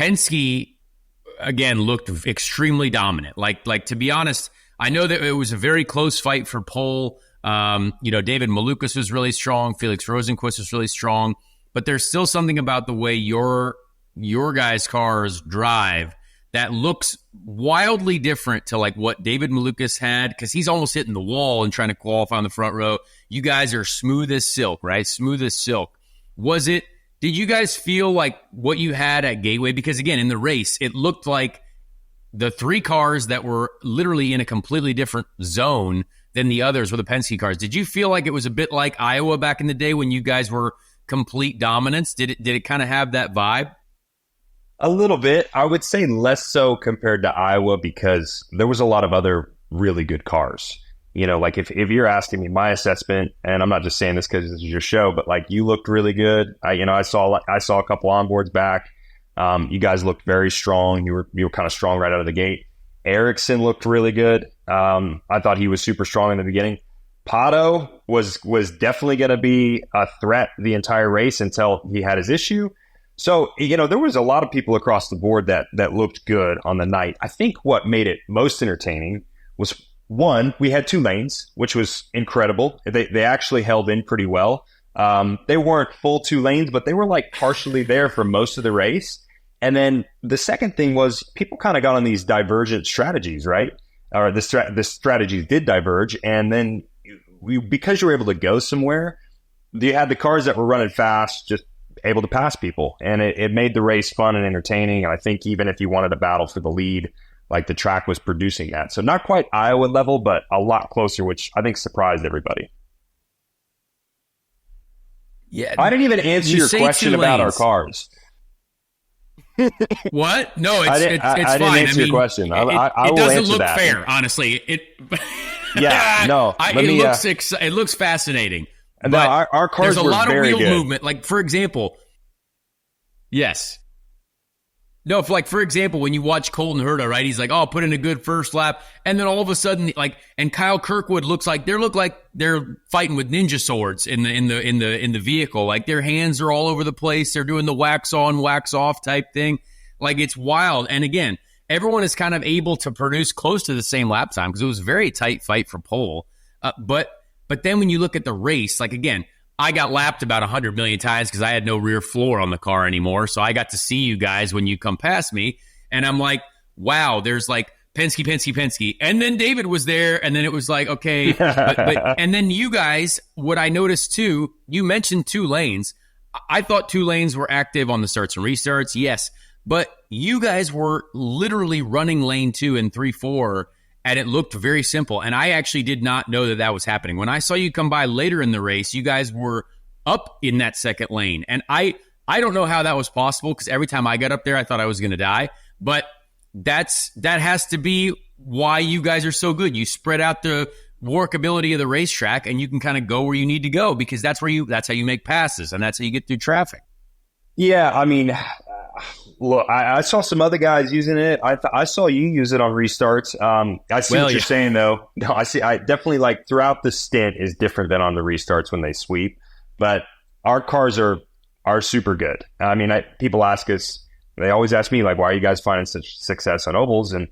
Penske, again, looked extremely dominant. Like to be honest, I know that it was a very close fight for pole. David Malukas was really strong. Felix Rosenqvist was really strong. But there's still something about the way your guys' cars drive that looks wildly different to like what David Malukas had, because he's almost hitting the wall and trying to qualify on the front row. You guys are smooth as silk, right? Smooth as silk. Did you guys feel like what you had at Gateway? Because again, in the race, it looked like the three cars that were literally in a completely different zone than the others were the Penske cars. Did you feel like it was a bit like Iowa back in the day when you guys were complete dominance? Did it kind of have that vibe? A little bit. I would say less so compared to Iowa because there was a lot of other really good cars. Like if you're asking me my assessment, and I'm not just saying this because this is your show, but like you looked really good. I saw a couple onboards back. You guys looked very strong. You were kind of strong right out of the gate. Ericsson looked really good. I thought he was super strong in the beginning. Pato was definitely going to be a threat the entire race until he had his issue. So, there was a lot of people across the board that looked good on the night. I think what made it most entertaining was, one, we had 2 lanes, which was incredible. They actually held in pretty well. They weren't full 2 lanes, but they were like partially there for most of the race. And then the second thing was people kind of got on these divergent strategies, right? Or the strategies did diverge. And then because you were able to go somewhere, you had the cars that were running fast, just able to pass people. And it made the race fun and entertaining. And I think even if you wanted a battle for the lead, like the track was producing that. So not quite Iowa level, but a lot closer, which I think surprised everybody. Yeah, I didn't even answer your question about our cars. What? No, it's fine. I didn't answer your question. I will it doesn't answer look that. Fair, honestly. Yeah, no. It looks fascinating. No, our cars there's a were lot very of wheel good. movement. Like for example, yes. No, for example, when you watch Colton Herta, right? He's like, "Oh, put in a good first lap," and then all of a sudden, and Kyle Kirkwood looks like they're fighting with ninja swords in the vehicle. Like their hands are all over the place. They're doing the wax on, wax off type thing. Like it's wild. And again, everyone is kind of able to produce close to the same lap time because it was a very tight fight for pole. But then when you look at the race, like again, I got lapped about 100 million times because I had no rear floor on the car anymore. So I got to see you guys when you come past me. And I'm like, wow, there's like Penske. And then David was there. And then it was like, okay. And then you guys, what I noticed too, you mentioned 2 lanes. I thought 2 lanes were active on the starts and restarts. Yes. But you guys were literally running lane 2 and 3-4. And it looked very simple. And I actually did not know that was happening. When I saw you come by later in the race, you guys were up in that second lane. And I don't know how that was possible because every time I got up there, I thought I was going to die. But that has to be why you guys are so good. You spread out the workability of the racetrack and you can kind of go where you need to go because that's how you make passes and that's how you get through traffic. Yeah, I mean, look, I saw some other guys using it. I saw you use it on restarts. I see what you're saying, though. No, I definitely like throughout the stint is different than on the restarts when they sweep. But our cars are super good. I mean, people ask us, they always ask me, like, why are you guys finding such success on ovals? And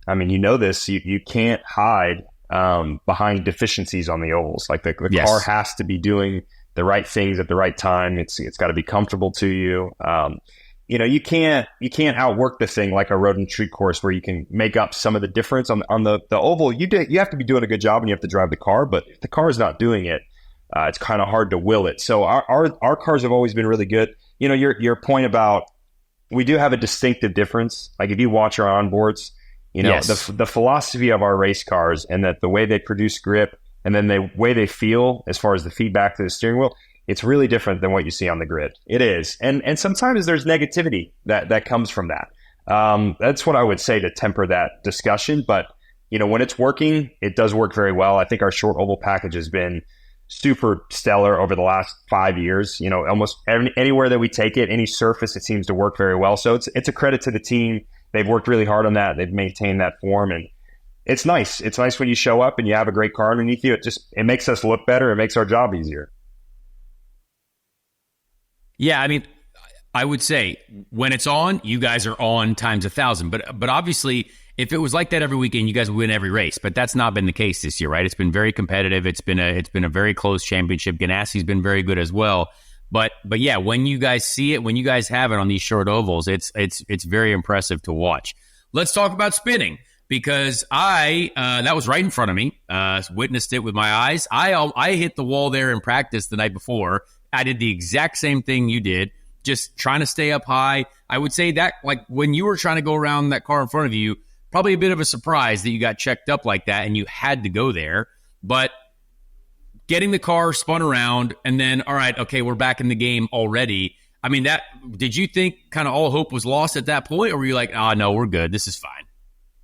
I mean, this, you can't hide behind deficiencies on the ovals. Like the car has to be doing the right things at the right time. It's got to be comfortable to you. You can't outwork the thing like a road and street course where you can make up some of the difference on the oval. You have to be doing a good job and you have to drive the car, but if the car is not doing it, it's kind of hard to will it. So our cars have always been really good. Your point about we do have a distinctive difference. Like if you watch our onboards, the philosophy of our race cars and that the way they produce grip and then the way they feel as far as the feedback to the steering wheel, it's really different than what you see on the grid. It is. And sometimes there's negativity that comes from that. That's what I would say to temper that discussion. But, when it's working, it does work very well. I think our short oval package has been super stellar over the last 5 years. Almost anywhere that we take it, any surface, it seems to work very well. So it's a credit to the team. They've worked really hard on that. They've maintained that form. And it's nice. It's nice when you show up and you have a great car underneath you. It makes us look better. It makes our job easier. Yeah, I mean, I would say when it's on, you guys are on times 1,000. But obviously, if it was like that every weekend, you guys would win every race. But that's not been the case this year, right? It's been very competitive. It's been a very close championship. Ganassi's been very good as well. But yeah, when you guys see it, when you guys have it on these short ovals, it's very impressive to watch. Let's talk about spinning, because that was right in front of me. Witnessed it with my eyes. I hit the wall there in practice the night before. I did the exact same thing you did, just trying to stay up high. I would say that, like, when you were trying to go around that car in front of you, probably a bit of a surprise that you got checked up like that and you had to go there. But getting the car spun around and then, all right, okay, we're back in the game already. I mean, did you think kind of all hope was lost at that point, or were you like, oh, no, we're good, this is fine?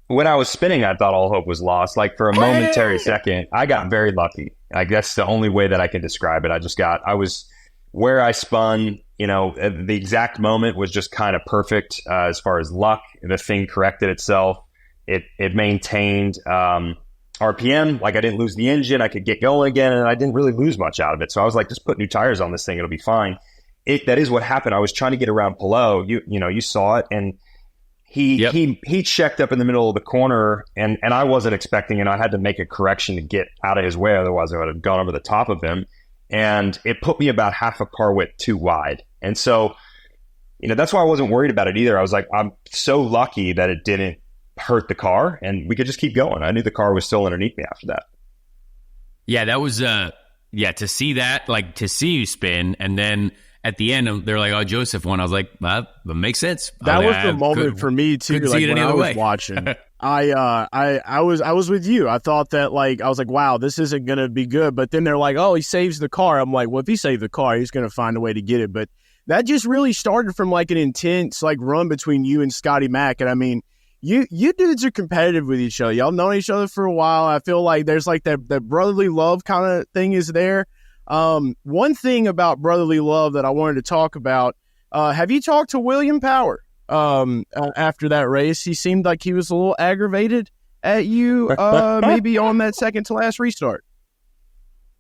When I was spinning, I thought all hope was lost. Like, for a momentary second, I got very lucky. Like, that's the only way that I can describe it. I was where I spun, the exact moment was just kind of perfect as far as luck. The thing corrected itself. It maintained RPM. Like, I didn't lose the engine. I could get going again, and I didn't really lose much out of it. So I was like, just put new tires on this thing. It'll be fine. That is what happened. I was trying to get around Palou. You saw it, and he checked up in the middle of the corner, and I wasn't expecting it. I had to make a correction to get out of his way. Otherwise, I would have gone over the top of him. And it put me about half a car width too wide. And so, that's why I wasn't worried about it either. I was like, I'm so lucky that it didn't hurt the car, and we could just keep going. I knew the car was still underneath me after that. Yeah, that was, to see that, like, to see you spin, and then at the end, they're like, oh, Josef won. I was like, that makes sense. That was the moment for me, too. Like, when I was watching, I was with you. I thought that, like, I was like, wow, this isn't going to be good. But then they're like, oh, he saves the car. I'm like, well, if he saved the car, he's going to find a way to get it. But that just really started from, like, an intense, like, run between you and Scotty Mack. And I mean, you dudes are competitive with each other. Y'all known each other for a while. I feel like there's, like, that brotherly love kind of thing is there. One thing about brotherly love that I wanted to talk about, have you talked to William Power after that race? He seemed like he was a little aggravated at you, maybe on that second to last restart.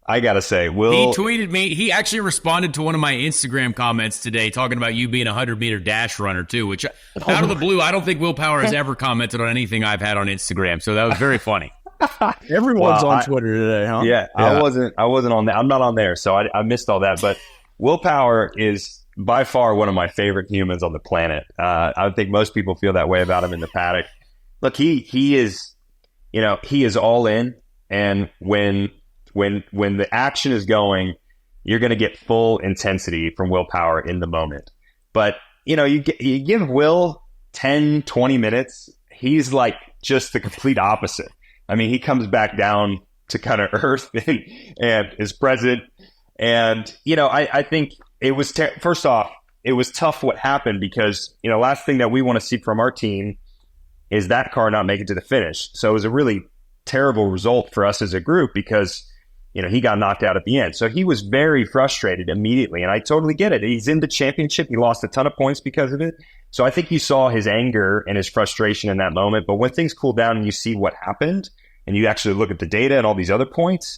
I gotta say, Will... He tweeted me. He actually responded to one of my Instagram comments today talking about you being a 100-meter dash runner, too, which, out of the blue, I don't think Will Power has ever commented on anything I've had on Instagram, so that was very funny. Everyone's on Twitter today, huh? Yeah, I wasn't on that. I'm not on there, so I missed all that. But Will Power is by far one of my favorite humans on the planet. I think most people feel that way about him in the paddock. Look, he is all in, and when the action is going, you're going to get full intensity from Will Power in the moment. But you give Will 10, 20 minutes, he's like just the complete opposite. I mean, he comes back down to kind of earth and is present. And, I think it was, first off, it was tough what happened because, last thing that we want to see from our team is that car not make it to the finish. So it was a really terrible result for us as a group because, he got knocked out at the end. So he was very frustrated immediately. And I totally get it. He's in the championship. He lost a ton of points because of it. So I think you saw his anger and his frustration in that moment. But when things cool down and you see what happened and you actually look at the data and all these other points,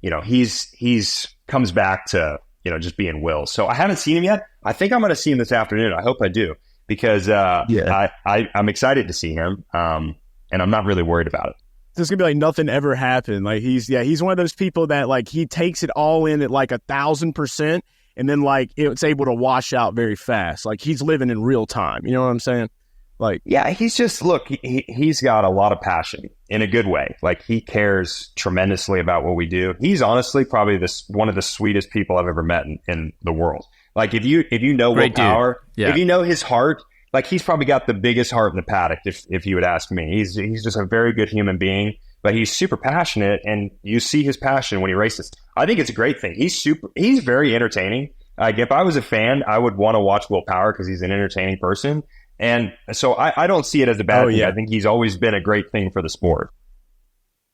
he's comes back to, just being Will. So I haven't seen him yet. I think I'm going to see him this afternoon. I hope I do because I'm excited to see him. And I'm not really worried about it. There's gonna be like nothing ever happened. Like he's one of those people that like he takes it all in at like 1,000%, and then like it's able to wash out very fast. Like he's living in real time. You know what I'm saying? Like, yeah, he's just he's got a lot of passion in a good way. Like he cares tremendously about what we do. He's honestly probably one of the sweetest people I've ever met in the world. Like if you know Will Power, if you know his heart. Like he's probably got the biggest heart in the paddock, if you would ask me. He's just a very good human being, but he's super passionate, and you see his passion when he races. I think it's a great thing. He's very entertaining. Like if I was a fan, I would want to watch Will Power because he's an entertaining person, and so I don't see it as a bad thing. I think he's always been a great thing for the sport.